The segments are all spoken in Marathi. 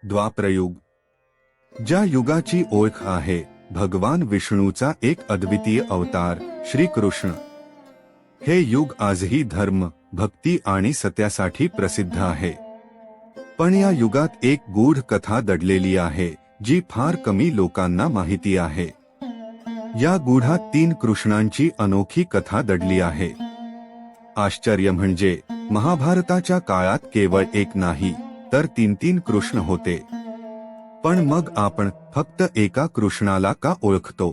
द्वाप्रयुग. ज्या युगाची ओळख आहे भगवान विष्णूचा एक अद्वितीय अवतार श्रीकृष्ण. हे युग आजही धर्म, भक्ती आणि सत्यासाठी प्रसिद्ध आहे. पण या युगात एक गूढ कथा दडलेली आहे जी फार कमी लोकांना माहिती आहे. या गूढात 3 कृष्णांची अनोखी कथा दडली आहे. आश्चर्य म्हणजे महाभारताच्या काळात केवळ एक नाही तर 3 कृष्ण होते. पण मग आपण फक्त एका कृष्णाला का ओळखतो?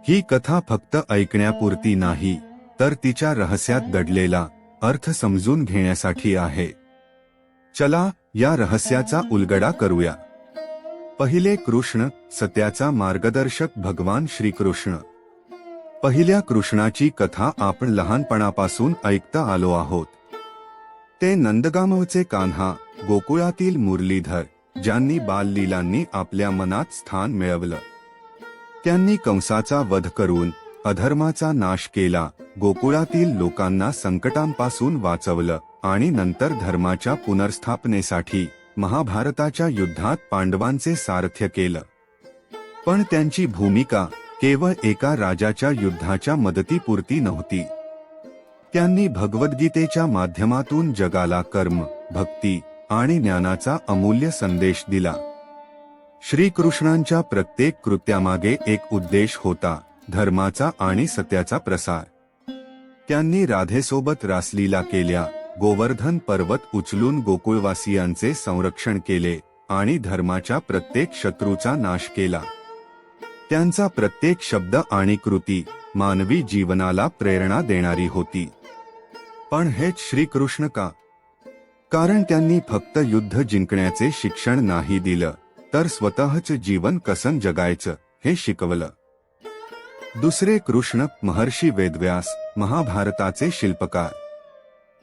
ही कथा फक्त ऐकण्यापुरती नाही तर तिच्या रहस्यात दडलेला अर्थ समजून घेण्यासाठी आहे. चला या रहस्याचा उलगडा करूया. पहिले कृष्ण, सत्याचा मार्गदर्शक भगवान श्रीकृष्ण. पहिल्या कृष्णाची कथा आपण लहानपणापासून ऐकता आलो आहोत. ते नंदगामवचे कान्हा, गोकुळातील मुरलीधर, ज्यांनी बाललीलांनी आपल्या मनात स्थान मिळवलं. त्यांनी कंसाचा वध करून अधर्माचा नाश केला, गोकुळातील लोकांना संकटांपासून वाचवलं आणि नंतर धर्माच्या पुनर्स्थापनेसाठी महाभारताच्या युद्धात पांडवांचे सारथ्य केलं. पण त्यांची भूमिका केवळ एका राजाच्या युद्धाच्या मदतीपुरती नव्हती. त्यांनी भगवद्गीतेच्या माध्यमातून जगाला कर्म, भक्ती आणि ज्ञानाचा अमूल्य संदेश दिला. श्रीकृष्णांच्या प्रत्येक कृत्यामागे एक उद्देश होता, धर्माचा आणि सत्याचा प्रसार. त्यांनी राधेसोबत रासलीला केल्या, गोवर्धन पर्वत उचलून गोकुळवासियांचे संरक्षण केले आणि धर्माच्या प्रत्येक शत्रूचा नाश केला. त्यांचा प्रत्येक शब्द आणि कृती मानवी जीवनाला प्रेरणा देणारी होती. पण हेच श्रीकृष्ण का? कारण त्यांनी फक्त युद्ध जिंकण्याचे शिक्षण नाही दिलं, तर स्वतःच जीवन कसं जगायचं हे शिकवलं. दुसरे कृष्ण महर्षी वेदव्यास, महाभारताचे शिल्पकार.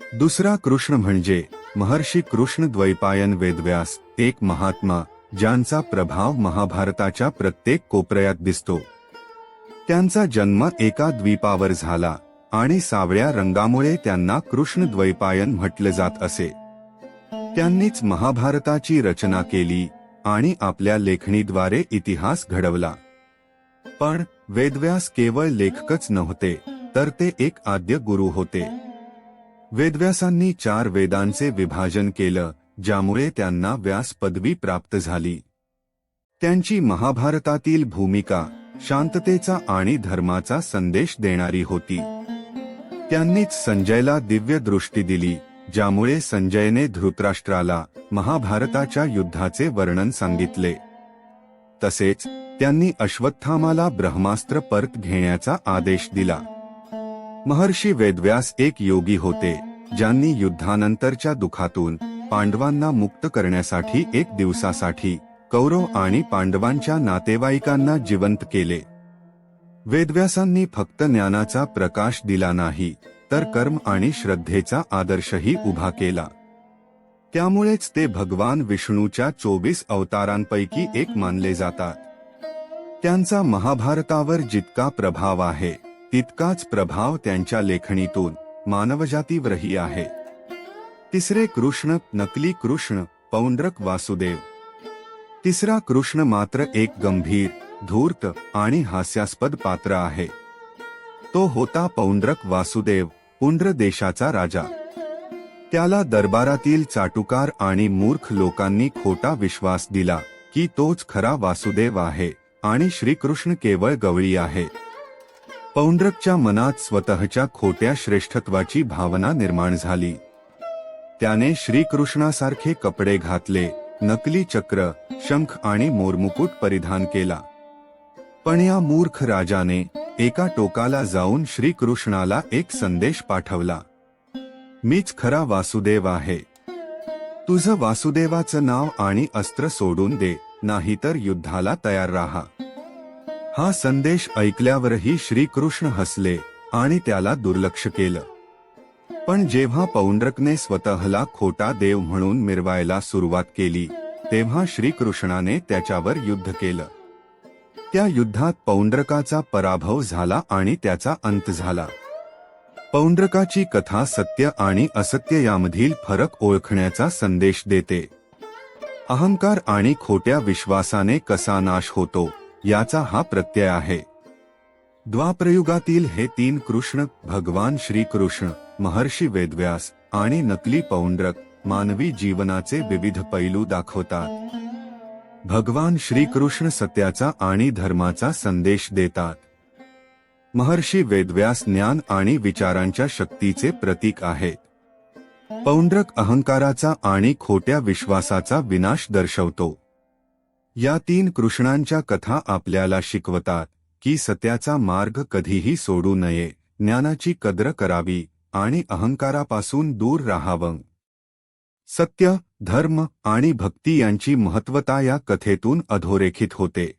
दुसरा कृष्ण म्हणजे महर्षी कृष्ण द्वैपायन वेदव्यास, एक महात्मा ज्यांचा प्रभाव महाभारताच्या प्रत्येक कोपऱ्यात दिसतो. त्यांचा जन्म एका द्वीपावर झाला आणि सावळ्या रंगामुळे त्यांना कृष्ण द्वैपायन म्हटले जात असे. त्यांनीच महाभारताची रचना केली आणि आपल्या लेखणीद्वारे इतिहास घडवला. पण वेदव्यास केवळ लेखकच नव्हते, तर ते एक आद्य गुरु होते. वेदव्यासांनी 4 वेदांचे विभाजन केलं, ज्यामुळे त्यांना व्यास पदवी प्राप्त झाली. त्यांची महाभारतातील भूमिका शांततेचा आणि धर्माचा संदेश देणारी होती. त्यांनीच संजयला दिव्य दृष्टी दिली, ज्यामुळे संजयने धृतराष्ट्राला महाभारताच्या युद्धाचे वर्णन सांगितले. तसेच त्यांनी अश्वत्थामाला ब्रह्मास्त्र परत घेण्याचा आदेश दिला. महर्षी वेदव्यास एक योगी होते, ज्यांनी युद्धानंतरच्या दुःखातून पांडवांना मुक्त करण्यासाठी 1 दिवसासाठी कौरव आणि पांडवांच्या नातेवाईकांना जिवंत केले. वेदव्यासांनी फक्त ज्ञानाचा प्रकाश दिला नाही, तर कर्म आणि श्रद्धेचा आदर्शही उभा केला. त्यामुळेच ते भगवान विष्णूच्या 24 अवतारांपैकी एक मानले जातात. त्यांचा महाभारतावर जितका प्रभाव आहे, तितकाच प्रभाव त्यांच्या लेखणीतून मानवजातीवरही आहे. तिसरे कृष्ण नकली कृष्ण, पौंड्रक वासुदेव. तिसरा कृष्ण मात्र एक गंभीर, धूर्त आणि हास्यास्पद पात्र आहे. तो होता पौंड्रक वासुदेव, पुंड्र देशाचा राजा. त्याला दरबारातील चाटुकार आणि मूर्ख लोकांनी खोटा विश्वास दिला की तोच खरा वासुदेव आहे आणि श्रीकृष्ण केवळ गवळी आहे. पौंड्रकच्या मनात स्वतःच्या खोट्या श्रेष्ठत्वाची भावना निर्माण झाली. त्याने श्रीकृष्णासारखे कपडे घातले, नकली चक्र, शंख आणि मोरमुकुट परिधान केला. पण या मूर्ख राजाने एका टोकाला जाऊन श्रीकृष्णाला एक संदेश पाठवला, मीच खरा वासुदेव आहे. तुझं वासुदेवाचं नाव आणि अस्त्र सोडून दे, नाहीतर युद्धाला तयार राहा. हा संदेश ऐकल्यावरही श्रीकृष्ण हसले आणि त्याला दुर्लक्ष केलं. पण जेव्हा पौंड्रकने स्वतःला खोटा देव म्हणून मिरवायला सुरुवात केली, तेव्हा श्रीकृष्णाने त्याच्यावर युद्ध केलं. त्या युद्धात पौंड्रकाचा पराभव झाला आणि त्याचा अंत झाला. पौंड्रकाची कथा सत्य आणि असत्य यामधील फरक ओळखण्याचा संदेश देते. अहंकार आणि खोट्या विश्वासाने कसा नाश होतो याचा हा प्रत्यय आहे. द्वापरयुगातील हे 3 कृष्ण, भगवान श्रीकृष्ण, महर्षी वेदव्यास आणि नकली पौंड्रक, मानवी जीवनाचे विविध पैलू दाखवतात. भगवान श्रीकृष्ण सत्याचा आणि धर्माचा संदेश देतात. महर्षी वेदव्यास ज्ञान आणि विचारांच्या शक्तीचे प्रतीक आहेत. पौंड्रक अहंकाराचा आणि खोट्या विश्वासाचा विनाश दर्शवतो. या 3 कृष्णांच्या कथा आपल्याला शिकवतात की सत्याचा मार्ग कधीही सोडू नये, ज्ञानाची कद्र करावी आणि अहंकारापासून दूर राहावं. सत्य, धर्म आणि भक्ती यांची महत्त्वता या कथेतून अधोरेखित होते.